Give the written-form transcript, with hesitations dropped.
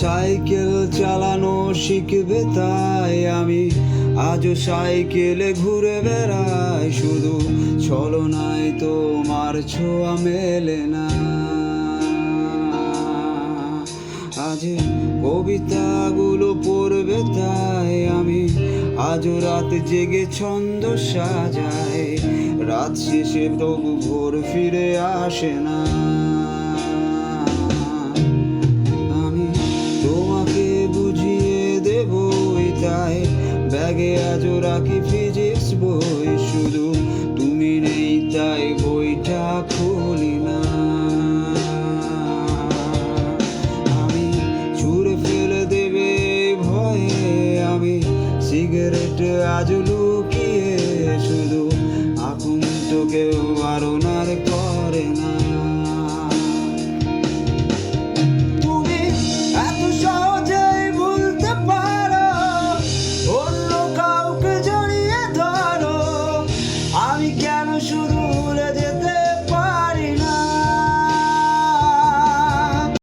Cycle চালানো শিখবে তাই আমি আজও সাইকেলে ঘুরে বেড়াই, শুধু ছলনায় তোমার ছোঁয়া মেলে না। আজ কবিতাগুলো পড়বে তাই আমি আজও রাত জেগে ছন্দ সাজাই, রাত শেষে তবু ভোর ফিরে আসে না। আমি তোমাকে বুঝিয়ে দেবই তাই ব্যাগে আজও রাখি ফিজিক্স বই, শুধু তুমি নেই তাই বইটা খুলি না। আমি ছুঁড়ে ফেলে দেবে ভয়ে আমি সিগারেট আজ লুকিয়ে, শুধু আকুন্ত কেউ বারণ আর করে না।